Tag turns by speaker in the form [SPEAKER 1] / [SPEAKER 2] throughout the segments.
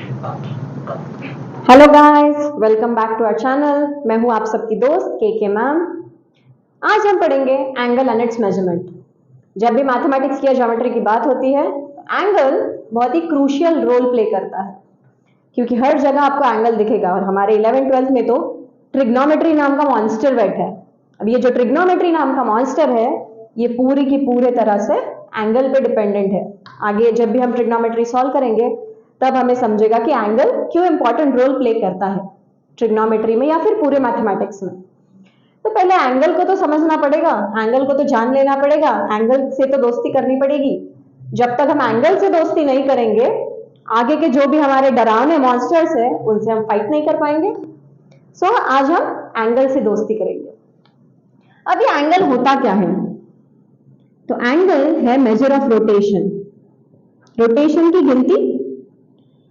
[SPEAKER 1] Hello guys, welcome back to our channel. मैं हूं आप सबकी दोस्त के मैम। आज हम पढ़ेंगे एंगल एंड इट्स मेजरमेंट। जब भी मैथमेटिक्स या ज्योमेट्री की बात होती है तो एंगल बहुत ही क्रूशियल रोल प्ले करता है, क्योंकि हर जगह आपको एंगल दिखेगा। और हमारे 11th-12th में तो ट्रिग्नोमेट्री नाम का मॉन्स्टर बैठा है। अब ये जो ट्रिग्नोमेट्री नाम का मॉन्स्टर है, ये पूरी की पूरे तरह से एंगल पे डिपेंडेंट है। आगे जब भी हम ट्रिग्नोमेट्री सॉल्व करेंगे तब हमें समझेगा कि एंगल क्यों इंपॉर्टेंट रोल प्ले करता है ट्रिग्नोमेट्री में या फिर पूरे मैथमेटिक्स में। तो पहले एंगल को तो समझना पड़ेगा, एंगल को तो जान लेना पड़ेगा, एंगल से तो दोस्ती करनी पड़ेगी। जब तक हम एंगल से दोस्ती नहीं करेंगे, आगे के जो भी हमारे डरावने मॉन्स्टर्स है उनसे हम फाइट नहीं कर पाएंगे। सो आज हम एंगल से दोस्ती करेंगे। अब ये एंगल होता क्या है? तो एंगल है मेजर ऑफ रोटेशन। रोटेशन की गिनती।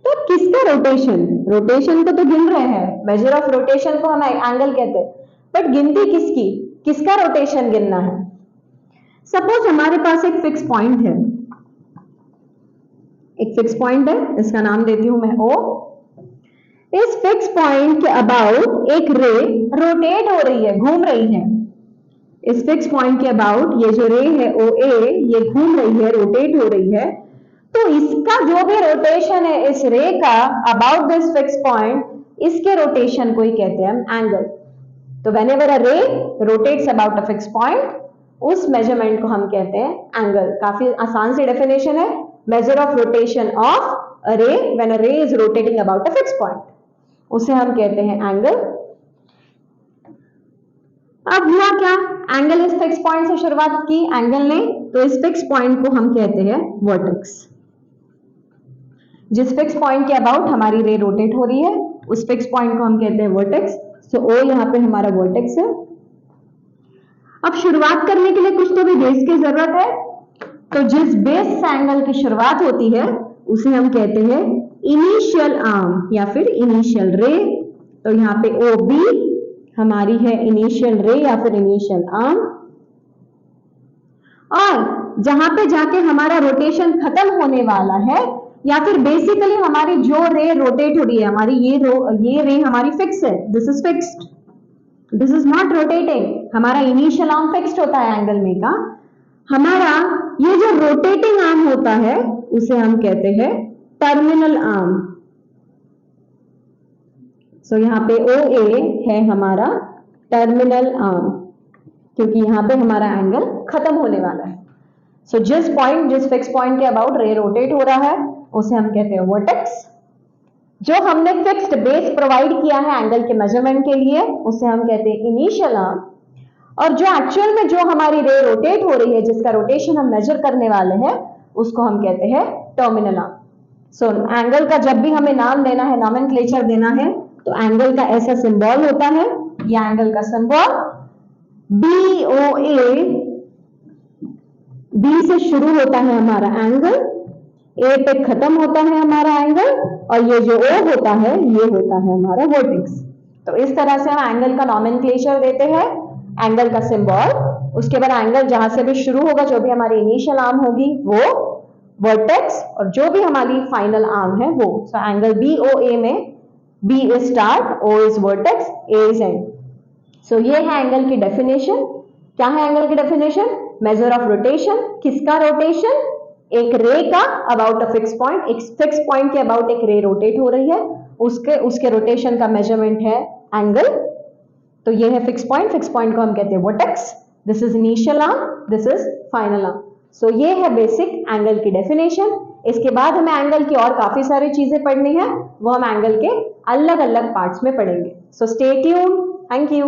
[SPEAKER 1] तो किसका रोटेशन? रोटेशन को तो गिन रहे हैं, मेजर ऑफ रोटेशन को हम एंगल कहते हैं, बट गिनती किसकी? किसका रोटेशन गिनना है? सपोज हमारे पास एक फिक्स पॉइंट है, एक फिक्स पॉइंट है, इसका नाम देती हूं मैं O। इस फिक्स पॉइंट के अबाउट एक रे रोटेट हो रही है, घूम रही है। इस फिक्स पॉइंट के अबाउट ये जो रे है OA, ये घूम रही है, रोटेट हो रही है। तो इसका जो भी रोटेशन है इस रे का अबाउट दिस फिक्स पॉइंट, इसके रोटेशन को ही कहते हैं हम एंगल। तो व्हेनेवर अ रे rotates about a fix point, उस मेजरमेंट को हम कहते हैं एंगल। काफी आसान सी डेफिनेशन है, major of rotation of a रे व्हेन अ रे is rotating about a fix point, उसे हम कहते हैं एंगल। अब हुआ क्या? एंगल इस फिक्स पॉइंट से शुरुआत की एंगल ने, तो इस फिक्स पॉइंट को हम कहते हैं वर्टेक्स। जिस फिक्स पॉइंट के अबाउट हमारी रे रोटेट हो रही है उस फिक्स पॉइंट को हम कहते हैं वर्टेक्स। सो O यहाँ पे हमारा वर्टेक्स है। अब शुरुआत करने के लिए कुछ तो भी बेस की जरूरत है, तो जिस बेस से एंगल की शुरुआत होती है उसे हम कहते हैं इनिशियल आर्म या फिर इनिशियल रे। तो यहाँ पे OB हमारी है इनिशियल रे या फिर इनिशियल आर्म। और जहां पे जाके हमारा रोटेशन खत्म होने वाला है, या फिर बेसिकली हमारी जो रे रोटेट हो रही है, हमारी ये रे हमारी फिक्स है, this is fixed, this is not rotating. हमारा इनिशियल आर्म फिक्स्ड होता है एंगल में का। हमारा ये जो रोटेटिंग आर्म होता है उसे हम कहते हैं टर्मिनल आर्म। सो यहाँ पे OA है हमारा टर्मिनल आर्म, क्योंकि यहाँ पे हमारा एंगल खत्म होने वाला है। सो जिस फिक्स पॉइंट के अबाउट रे रोटेट हो रहा है उसे हम कहते हैं वर्टेक्स। जो हमने फिक्स्ड बेस प्रोवाइड किया है एंगल के मेजरमेंट के लिए उसे हम कहते हैं इनिशियल आर्म। और जो एक्चुअल में जो हमारी रे रोटेट हो रही है, जिसका रोटेशन हम मेजर करने वाले हैं, उसको हम कहते हैं टर्मिनल आर्म। सो एंगल का जब भी हमें नाम देना है, नॉमेनक्लेचर देना है, तो एंगल का ऐसा सिंबल होता है, या एंगल का सिंबल BOA। B से शुरू होता है हमारा एंगल, A पे खत्म होता है हमारा एंगल, और ये जो O होता है ये होता है हमारा वर्टेक्स। तो इस तरह से हम एंगल का नॉमेनक्लेचर देते हैं, एंगल का सिंबल, उसके बाद एंगल जहां से भी शुरू होगा, जो भी हमारी इनिशियल आर्म होगी वो वर्टेक्स, और जो भी हमारी फाइनल आर्म है वो। सो एंगल BOA में B is start, O is vertex, A is end. So ये है एंगल की डेफिनेशन। क्या है एंगल की डेफिनेशन? Measure of rotation. किसका रोटेशन? एक रे का अबाउट अ फिक्स पॉइंट। एक फिक्स पॉइंट के अबाउट एक रे रोटेट हो रही है, उसके रोटेशन का मेजरमेंट है एंगल। तो ये है फिक्स पॉइंट को हम कहते हैं vertex. This is initial arm, this is final arm. So ये है बेसिक एंगल की डेफिनेशन। इसके बाद हमें एंगल की और काफी सारी चीजें पढ़नी है, वो हम एंगल के अलग अलग पार्ट्स में पढ़ेंगे। So stay tuned. Thank you.